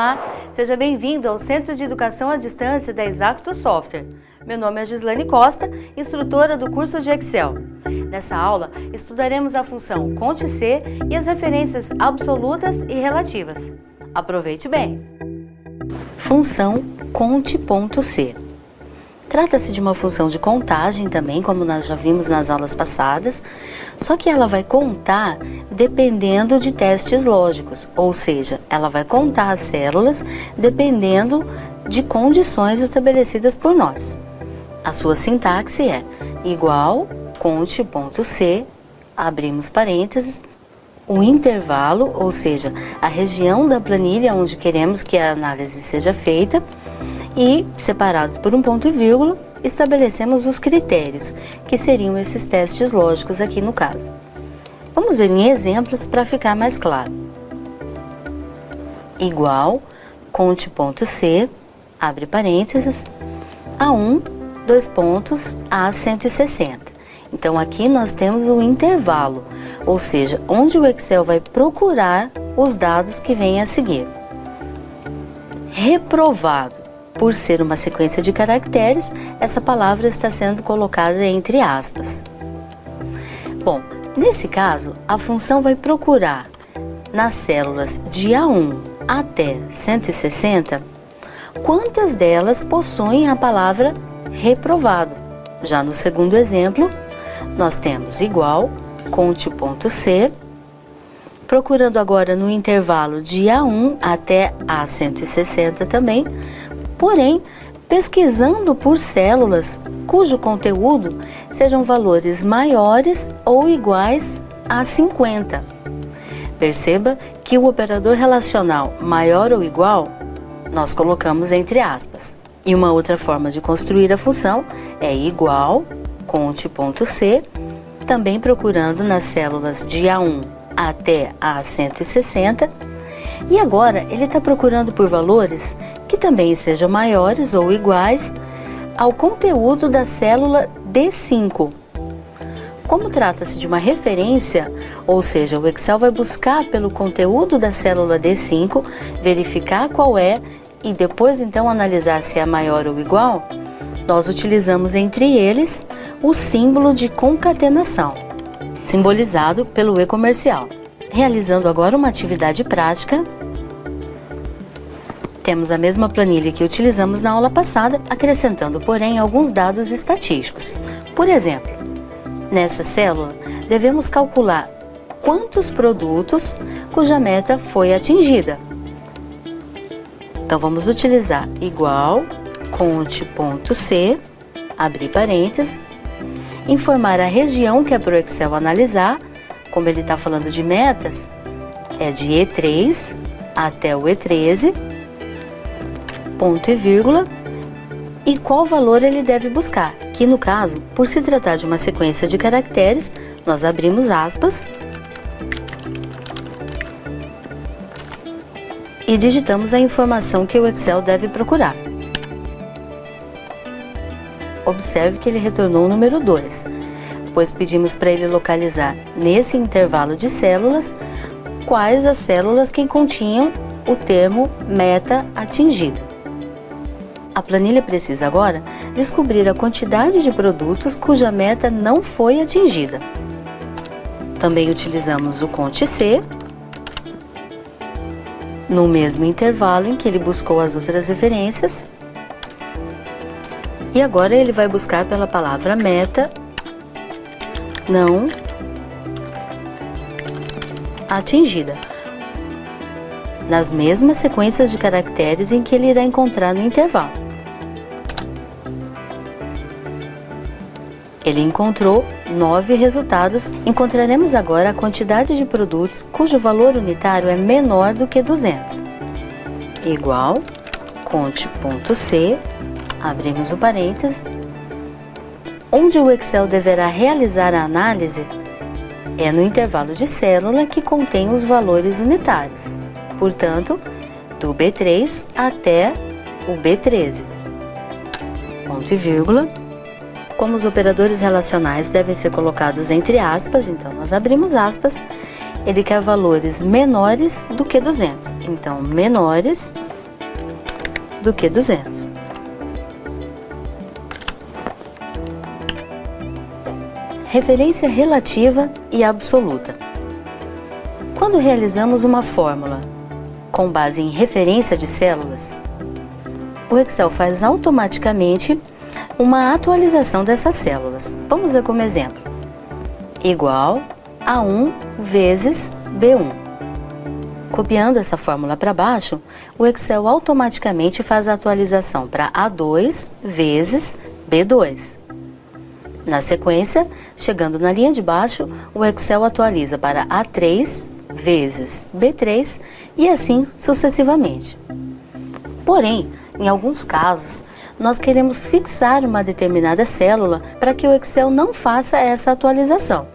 Olá, seja bem-vindo ao Centro de Educação à Distância da Exacto Software. Meu nome é Gislane Costa, instrutora do curso de Excel. Nessa aula, estudaremos a função Conte-C e as referências absolutas e relativas. Aproveite bem! Função Conte.C. Trata-se de uma função de contagem também, como nós já vimos nas aulas passadas, só que ela vai contar dependendo de testes lógicos, ou seja, ela vai contar as células dependendo de condições estabelecidas por nós. A sua sintaxe é igual conte.c, abrimos parênteses, o intervalo, ou seja, a região da planilha onde queremos que a análise seja feita, e, separados por um ponto e vírgula, estabelecemos os critérios, que seriam esses testes lógicos aqui no caso. Vamos ver em exemplos para ficar mais claro. Igual, conte.c, abre parênteses, A1, dois pontos, A160. Então aqui nós temos o intervalo, ou seja, onde o Excel vai procurar os dados que vêm a seguir. Reprovado. Por ser uma sequência de caracteres, essa palavra está sendo colocada entre aspas. Bom, nesse caso, a função vai procurar nas células de A1 até 160, quantas delas possuem a palavra reprovado. Já no segundo exemplo, nós temos igual, conte.c, procurando agora no intervalo de A1 até A160 também, porém, pesquisando por células cujo conteúdo sejam valores maiores ou iguais a 50. Perceba que o operador relacional maior ou igual nós colocamos entre aspas. E uma outra forma de construir a função é igual, conte.c, também procurando nas células de A1 até A160, e agora ele está procurando por valores que também sejam maiores ou iguais ao conteúdo da célula D5. Como trata-se de uma referência, ou seja, o Excel vai buscar pelo conteúdo da célula D5, verificar qual é e depois então analisar se é maior ou igual, nós utilizamos entre eles o símbolo de concatenação, simbolizado pelo E comercial. Realizando agora uma atividade prática, temos a mesma planilha que utilizamos na aula passada, acrescentando, porém, alguns dados estatísticos. Por exemplo, nessa célula, devemos calcular quantos produtos cuja meta foi atingida. Então, vamos utilizar igual, conte.c, abrir parênteses, informar a região que é para o Excel analisar. Como ele está falando de metas, é de E3 até o E13, ponto e vírgula, e qual valor ele deve buscar, que no caso, por se tratar de uma sequência de caracteres, nós abrimos aspas e digitamos a informação que o Excel deve procurar. Observe que ele retornou o número 2. Pois pedimos para ele localizar nesse intervalo de células quais as células que continham o termo meta atingido. A planilha precisa agora descobrir a quantidade de produtos cuja meta não foi atingida. Também utilizamos o Conte-C no mesmo intervalo em que ele buscou as outras referências. E agora ele vai buscar pela palavra meta não atingida, nas mesmas sequências de caracteres em que ele irá encontrar no intervalo. Ele encontrou 9 resultados. Encontraremos agora a quantidade de produtos cujo valor unitário é menor do que 200. Igual, conte.c, abrimos o parêntese, onde o Excel deverá realizar a análise é no intervalo de célula que contém os valores unitários, portanto, do B3 até o B13. Ponto e vírgula. Como os operadores relacionais devem ser colocados entre aspas, então nós abrimos aspas, ele quer valores menores do que 200. Então, menores do que 200. Referência relativa e absoluta. Quando realizamos uma fórmula com base em referência de células, o Excel faz automaticamente uma atualização dessas células. Vamos ver como exemplo. Igual a 1 vezes B1. Copiando essa fórmula para baixo, o Excel automaticamente faz a atualização para A2 vezes B2. Na sequência, chegando na linha de baixo, o Excel atualiza para A3 vezes B3 e assim sucessivamente. Porém, em alguns casos, nós queremos fixar uma determinada célula para que o Excel não faça essa atualização.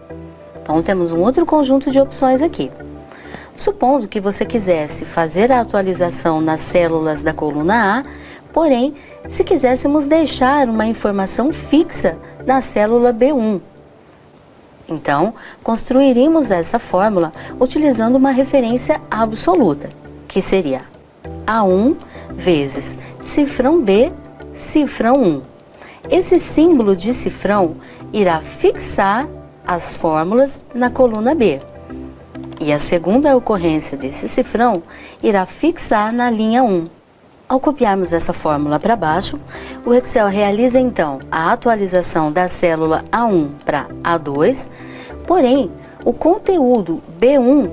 Então, temos um outro conjunto de opções aqui. Supondo que você quisesse fazer a atualização nas células da coluna A, porém, se quiséssemos deixar uma informação fixa na célula B1. Então, construiríamos essa fórmula utilizando uma referência absoluta, que seria A1 vezes cifrão B, cifrão 1. Esse símbolo de cifrão irá fixar as fórmulas na coluna B. E a segunda ocorrência desse cifrão irá fixar na linha 1. Ao copiarmos essa fórmula para baixo, o Excel realiza então a atualização da célula A1 para A2, porém, o conteúdo B1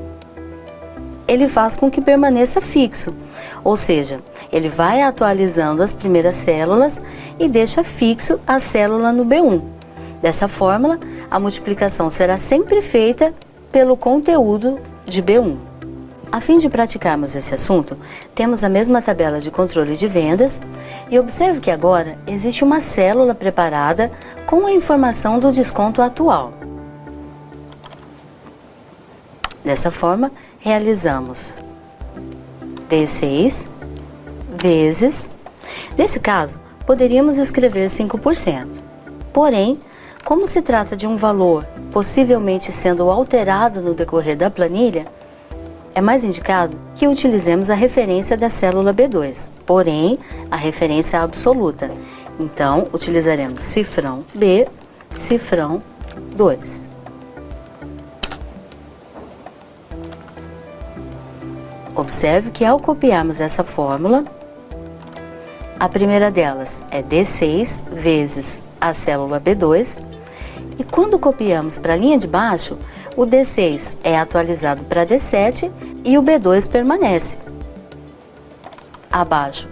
ele faz com que permaneça fixo, ou seja, ele vai atualizando as primeiras células e deixa fixo a célula no B1. Dessa fórmula, a multiplicação será sempre feita pelo conteúdo de B1. A fim de praticarmos esse assunto, temos a mesma tabela de controle de vendas e observe que agora existe uma célula preparada com a informação do desconto atual. Dessa forma, realizamos D6 vezes... Nesse caso, poderíamos escrever 5%. Porém, como se trata de um valor possivelmente sendo alterado no decorrer da planilha, é mais indicado que utilizemos a referência da célula B2, porém, a referência absoluta. Então, utilizaremos cifrão B, cifrão 2. Observe que ao copiarmos essa fórmula, a primeira delas é D6 vezes a célula B2, e quando copiamos para a linha de baixo, o D6 é atualizado para D7 e o B2 permanece. Abaixo,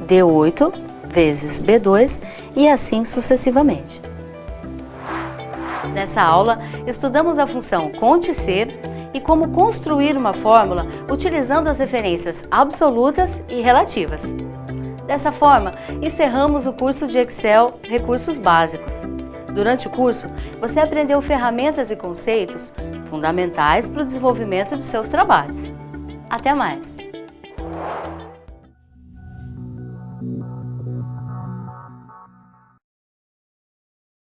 D8 vezes B2 e assim sucessivamente. Nessa aula, estudamos a função conte-ser e como construir uma fórmula utilizando as referências absolutas e relativas. Dessa forma, encerramos o curso de Excel Recursos Básicos. Durante o curso, você aprendeu ferramentas e conceitos fundamentais para o desenvolvimento de seus trabalhos. Até mais!